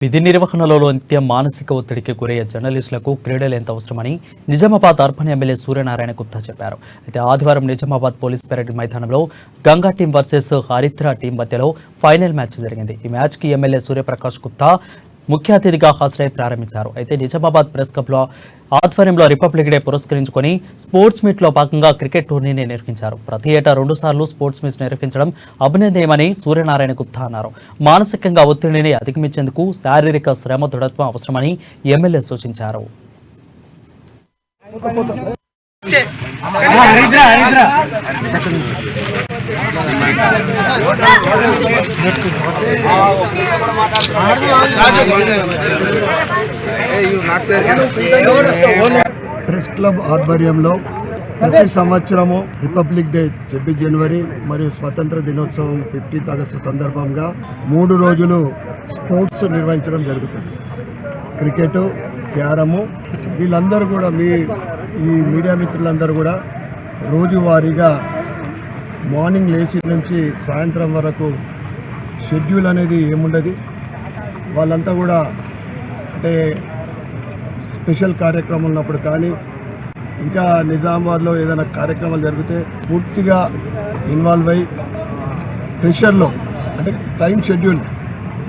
విధి నిర్వహణలో నిత్యం మానసిక ఒత్తిడికి గురయ్యే జర్నలిస్టులకు క్రీడలు ఎంత అవసరమని నిజామాబాద్ అర్బన్ ఎమ్మెల్యే సూర్యనారాయణ గుప్తా చెప్పారు. అయితే ఆదివారం నిజామాబాద్ పోలీస్ పెరేడ్ మైదానంలో గంగా టీం వర్సెస్ హరిద్ర టీం మధ్యలో ఫైనల్ మ్యాచ్ జరిగింది. ఈ మ్యాచ్కి ఎమ్మెల్యే సూర్యప్రకాష్ గుప్తా ముఖ్య అతిథిగా హాజరై ప్రారంభించారు. అయితే నిజామాబాద్ ప్రెస్ క్లబ్లో ఆధ్వర్యంలో రిపబ్లిక్ డే పురస్కరించుకొని స్పోర్ట్స్ మీట్లో భాగంగా క్రికెట్ టోర్నీని నిర్వహించారు. ప్రతి ఏటా 2 సార్లు స్పోర్ట్స్ మీట్ నిర్వహించడం అభినందనీయమని సూర్యనారాయణ గుప్తా అన్నారు. మానసికంగా ఒత్తిడిని అధిగమించేందుకు శారీరక శ్రమ దృఢత్వం అవసరమని ఎమ్మెల్యే సూచించారు. ప్రెస్ క్లబ్ ఆధ్వర్యంలో ప్రతి సంవత్సరము రిపబ్లిక్ డే 26 జనవరి మరియు స్వతంత్ర దినోత్సవం 15 ఆగస్టు సందర్భంగా 3 రోజులు స్పోర్ట్స్ నిర్వహించడం జరుగుతుంది. క్రికెట్, క్యారము, వీళ్ళందరూ కూడా ఈ మీడియా మిత్రులందరూ కూడా రోజువారీగా మార్నింగ్ లేచి నుంచి సాయంత్రం వరకు షెడ్యూల్ అనేది ఏముండదు. వాళ్ళంతా కూడా అంటే స్పెషల్ కార్యక్రమం ఉన్నప్పుడు కానీ ఇంకా నిజామాబాద్లో ఏదైనా కార్యక్రమాలు జరిగితే పూర్తిగా ఇన్వాల్వ్ అయ్యి ప్రెషర్లో అంటే టైం షెడ్యూల్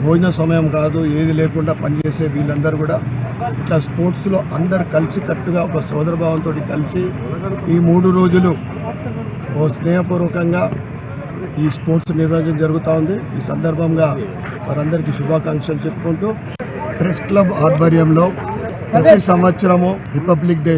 భోజన సమయం కాదు ఏది లేకుండా పనిచేసే వీళ్ళందరూ కూడా ఇట్లా స్పోర్ట్స్లో అందరు కలిసి కట్టుగా ఒక సోదరభావంతో కలిసి ఈ 3 రోజులు ఓ స్నేహపూర్వకంగా ఈ స్పోర్ట్స్ నిర్వహించడం జరుగుతూ ఉంది. ఈ సందర్భంగా వారందరికీ శుభాకాంక్షలు చెప్పుకుంటూ ప్రెస్ క్లబ్ ఆధ్వర్యంలో ప్రతి సంవత్సరము రిపబ్లిక్ డే